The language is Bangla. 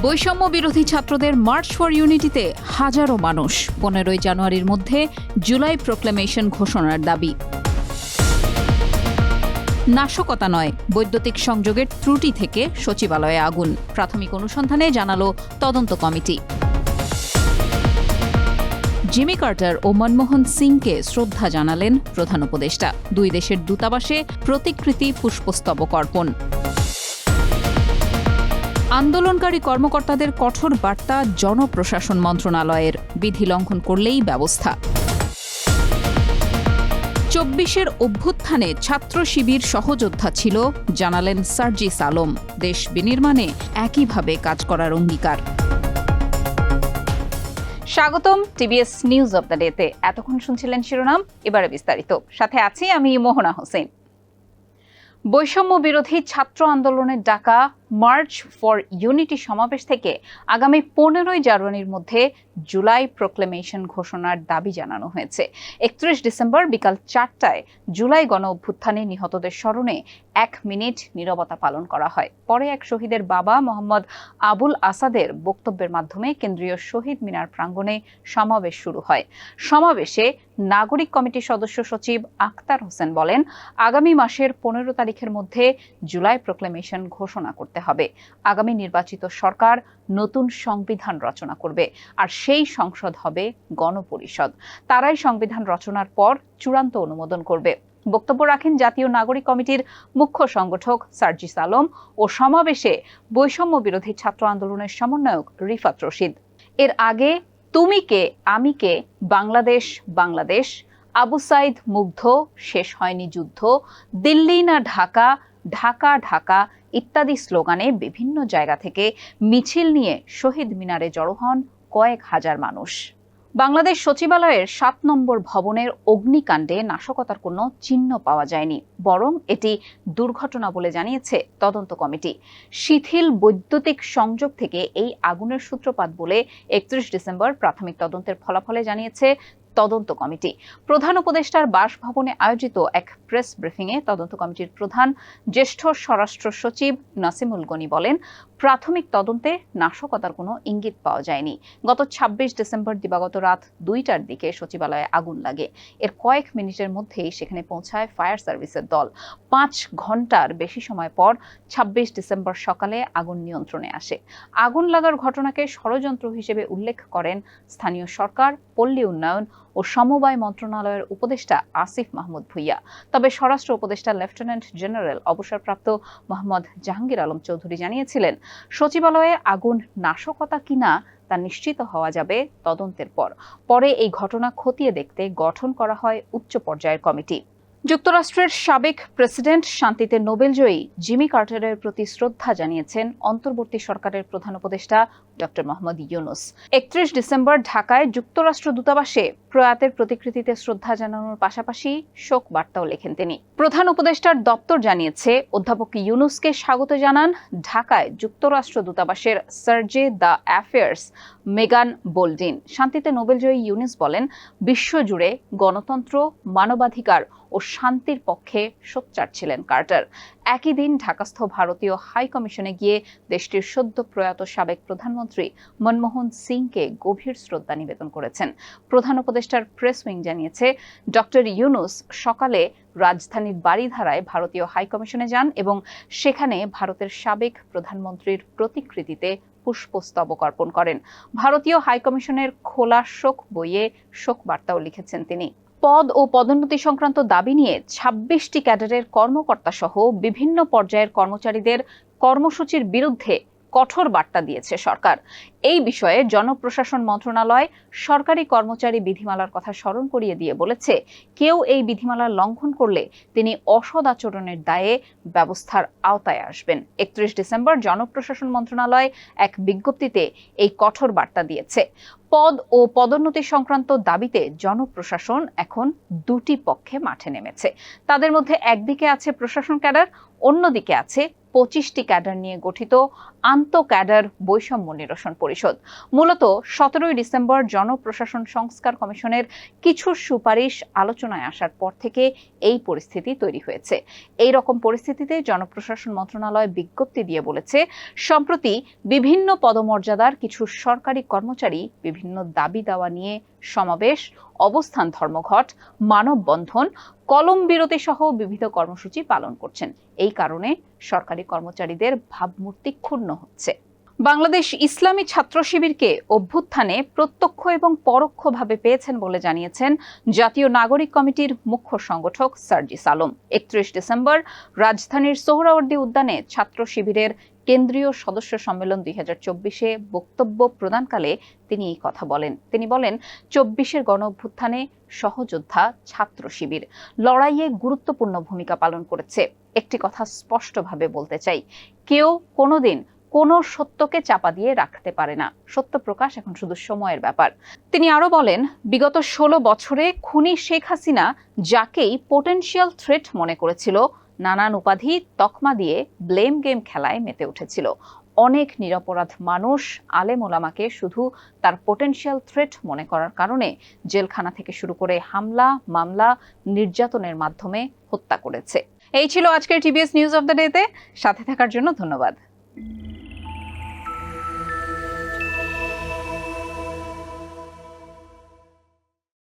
বৈষম্য বিরোধী ছাত্রদের মার্চ ফর ইউনিটিতে হাজারো মানুষ। 15 জানুয়ারির মধ্যে জুলাই প্রোক্লেমেশন ঘোষণার দাবি। নাশকতা নয়, বৈদ্যুতিক সংযোগের ত্রুটি থেকে সচিবালয়ে আগুন। প্রাথমিক অনুসন্ধানে জানালো তদন্ত কমিটি। জিমি কার্টার ও মনমোহন সিংকে শ্রদ্ধা জানালেন প্রধান উপদেষ্টা। দুই দেশের দূতাবাসে প্রতিকৃতি পুষ্পস্তবক অর্পণ। আন্দোলনকারী কর্মকর্তাদের কঠোর বার্তা জনপ্রশাসন মন্ত্রণালয়ের, বিধি লঙ্ঘন করলেই ব্যবস্থা। 24-এর অভ্যুত্থানে ছাত্র শিবির সহযোদ্ধা ছিল, জানালেন সার্জিস আলম। দেশ বিনির্মাণে একইভাবে কাজ করার অঙ্গীকার। স্বাগতম টিবিএস নিউজ অব দ্য ডেতে। এতক্ষণ শুনছিলেন শিরোনাম, এবারে বিস্তারিত। সাথে আছি আমি মোহনা হোসেন। বৈষম্য বিরোধী ছাত্র আন্দোলনের ডাকা মার্চ ফর ইউনিটি সমাবেশ থেকে আগামী 15 জানুয়ারির মধ্যে জুলাই প্রোক্লেমেশন ঘোষণার দাবি জানানো হয়েছে। 31 ডিসেম্বর বিকাল 4টায় জুলাই গণ অভ্যুত্থানে নিহতদের স্মরণে 1 মিনিট নীরবতা পালন করা হয়। পরে এক শহীদের বাবা মোহাম্মদ আবুল আসাদের বক্তব্যের মাধ্যমে কেন্দ্রীয় শহীদ মিনার প্রাঙ্গণে সমাবেশ শুরু হয়। সমাবেশে নাগরিক কমিটির সদস্য সচিব আক্তার হোসেন বলেন, আগামী মাসের 15 তারিখের মধ্যে জুলাই প্রোক্লেমেশন ঘোষণা করতে হবে। আগামী নির্বাচিত সরকার নতুন সংবিধান রচনা করবে, আর সেই সংসদ হবে গণপরিষদ। তারাই সংবিধান রচনার পর চূড়ান্ত অনুমোদন করবে। বক্তব্য রাখেন জাতীয় নাগরিক কমিটির মুখ্য সংগঠক সার্জিস আলম ও সমাবেশে বৈষম্য বিরোধী ছাত্র আন্দোলনের সমন্বয়ক রিফাত রশিদ। এর আগে তুমি কে আমি কে, বাংলাদেশ বাংলাদেশ, আবু সাইদ মুগ্ধ, শেষ হয়নি যুদ্ধ, দিল্লি না ঢাকা, ঢাকা ঢাকা ইত্যাদি স্লোগানে বিভিন্ন জায়গা থেকে মিছিল নিয়ে শহীদ মিনারে জড়ো হন কয়েক হাজার মানুষ। বাংলাদেশ সচিবালয়ের 7 নম্বর ভবনের অগ্নিকাণ্ডে নাশকতার কোনো চিহ্ন পাওয়া যায়নি, বরং এটি দুর্ঘটনা বলে জানিয়েছে তদন্ত কমিটি। শিথিল বৈদ্যুতিক সংযোগ থেকে এই আগুনের সূত্রপাত বলে 31 ডিসেম্বর প্রাথমিক তদন্তের ফলাফলে জানিয়েছে তদন্ত কমিটি। প্রধান উপদেষ্টার বাসভবনে আয়োজিত এক প্রেস ব্রিফিংয়ে তদন্ত কমিটির প্রধান জ্যেষ্ঠ স্বরাষ্ট্র সচিব নাসিমুল গনি বলেন, প্রাথমিক তদন্তে নাশকতার কোনো ইঙ্গিত পাওয়া যায়নি। গত 26 ডিসেম্বর দিবাগত রাত 2টার দিকে সচিবালয়ে আগুন লাগে। এর কয়েক মিনিটের মধ্যেই সেখানে পৌঁছায় ফায়ার সার্ভিসের দল। 5 ঘন্টার বেশি সময় পর 26 ডিসেম্বর সকালে আগুন নিয়ন্ত্রণে আসে। আগুন লাগার ঘটনাকে ষড়যন্ত্র হিসেবে উল্লেখ করেন স্থানীয় সরকার, পল্লী উন্নয়ন ও সমবায় মন্ত্রণালয়ের উপদেষ্টা আসিফ মাহমুদ ভুইয়া। তবে স্বরাষ্ট্র উপদেষ্টা লেফটেন্যান্ট জেনারেল অবসরপ্রাপ্ত মোহাম্মদ জাহাঙ্গীর আলম চৌধুরী জানিয়েছিলেন, সচিবালয়ে আগুন নাশকতা কিনা তা নিশ্চিত হওয়া যাবে তদন্তের পর। পরে এই ঘটনা খতিয়ে দেখতে গঠন করা হয় উচ্চ পর্যায়ের কমিটি। যুক্তরাষ্ট্রের সাবেক প্রেসিডেন্ট, শান্তিতে নোবেলজয়ী জিমি কার্টারের প্রতি শ্রদ্ধা জানিয়েছেন অন্তর্বর্তী সরকারের প্রধান উপদেষ্টা ডক্টর মোহাম্মদ ইউনুস। 31 ডিসেম্বর ঢাকায় যুক্তরাষ্ট্র দূতাবাসে প্রয়াতের প্রতিকৃতিতে শ্রদ্ধা জানানোর পাশাপাশি শোক বার্তাও লেখেন তিনি। প্রধান উপদেষ্টার দপ্তর জানিয়েছে, অধ্যাপক ইউনুসকে স্বাগত জানান ঢাকায় যুক্তরাষ্ট্র দূতাবাসের সার্জে দ্য অ্যাফেয়ার্স মেগান বোল্ডিন। শান্তিতে নোবেলজয়ী ইউনুস বলেন, বিশ্বজুড়ে গণতন্ত্র, মানবাধিকার ও শান্তির পক্ষে সোচ্চার ছিলেন কার্টার। একই দিন ঢাকাস্থ ভারতীয় হাই কমিশনে গিয়ে দেশটির সদ্য প্রয়াত সাবেক প্রধানমন্ত্রী মনমোহন সিংকে গভীর শ্রদ্ধা নিবেদন করেছেন। প্রধান উপদেষ্টার প্রেস উইং জানিয়েছে, ডক্টর ইউনুস সকালে রাজধানীর বারিধারায় ভারতীয় হাই কমিশনে যান এবং সেখানে ভারতের সাবেক প্রধানমন্ত্রীর প্রতিকৃতিতে পুষ্পস্তবক অর্পণ করেন। ভারতীয় হাই কমিশনের খোলা শোক বইয়ে শোক বার্তাও লিখেছেন তিনি। পদ ও পদোন্নতি সংক্রান্ত দাবি নিয়ে 26টি ক্যাডারের কর্মকর্তা সহ বিভিন্ন পর্যায়ের কর্মচারীদের কর্মসূচির বিরুদ্ধে কঠোর বার্তা দিয়েছে সরকার। এই বিষয়ে জনপ্রশাসন মন্ত্রণালয় সরকারি কর্মচারী বিধিমালার কথা স্মরণ করিয়ে দিয়ে বলেছে, কেউ এই বিধিমালা লঙ্ঘন করলে তিনি অসৎ আচরণের দায়ে ব্যবস্থার আওতায় আসবেন। 31 ডিসেম্বর জনপ্রশাসন মন্ত্রণালয় এক বিজ্ঞপ্তিতে এই কঠোর বার্তা দিয়েছে। পদ ও পদোন্নতি সংক্রান্ত দাবিতে জনপ্রশাসন এখন দুটি পক্ষে মাঠে নেমেছে। তাদের মধ্যে একদিকে আছে প্রশাসন ক্যাডার, অন্যদিকে আছে 25টি ক্যাডার নিয়ে গঠিত আন্তঃ ক্যাডার বৈষম্য নিরসন পরিষদ। মূলত 17 ডিসেম্বর জনপ্রশাসন সংস্কার কমিশনের কিছু সুপারিশ আলোচনায় আসার পর থেকে এই পরিস্থিতি তৈরি হয়েছে। এই রকম পরিস্থিতিতে জনপ্রশাসন মন্ত্রণালয় বিজ্ঞপ্তি দিয়ে বলেছে, সম্প্রতি বিভিন্ন পদমর্যাদার কিছু সরকারি কর্মচারী বিভিন্ন দাবি দাওয়া নিয়ে সমাবেশ, অবস্থান ধর্মঘট, মানববন্ধন, কলম বিরতি সহ বিবিধ কর্মসূচি পালন করছেন। এই কারণে সরকারি কর্মচারীদের ভাবমূর্তি ক্ষুণ্ণ হচ্ছে। বাংলাদেশ ইসলামী ছাত্র শিবিরকে অভ্যুত্থানে প্রত্যক্ষ এবং পরোক্ষভাবে পেয়েছেন বলে জানিয়েছেন জাতীয় নাগরিক কমিটির মুখ্য সংগঠক সার্জিস আলম। 31 ডিসেম্বর রাজধানীর সোহরাওয়ার্দী উদ্যানে ছাত্র শিবিরের কেন্দ্রীয় সদস্য সম্মেলন 2024-এ বক্তব্য প্রদানকালে তিনি এই কথা বলেন। তিনি বলেন, 24-এর গণঅভ্যুত্থানে সহযোদ্ধা ছাত্র শিবির লড়াইয়ে গুরুত্বপূর্ণ ভূমিকা পালন করেছে। একটি কথা স্পষ্টভাবে বলতে চাই, কেউ কোনোদিন কোনো সত্যকে চাপা দিয়ে রাখতে পারে না। সত্য প্রকাশ এখন শুধু সময়ের ব্যাপার। তিনি আরো বলেন, বিগত 16 বছরে খুনি শেখ হাসিনা যাকেই পোটেনশিয়াল থ্রেট মনে করেছিল, নানান উপাধি তকমা দিয়ে ব্লেম গেম খেলায় মেতে উঠেছিল। অনেক নিরপরাধ মানুষ আলেম ওলামাকে শুধু তার পোটেনশিয়াল থ্রেট মনে করার কারণে জেলখানা থেকে শুরু করে হামলা, মামলা, নির্যাতনের মাধ্যমে হত্যা করেছে। এই ছিল আজকের টিবিএস নিউজ অফ দ্য ডেতে। সাথে থাকার জন্য ধন্যবাদ।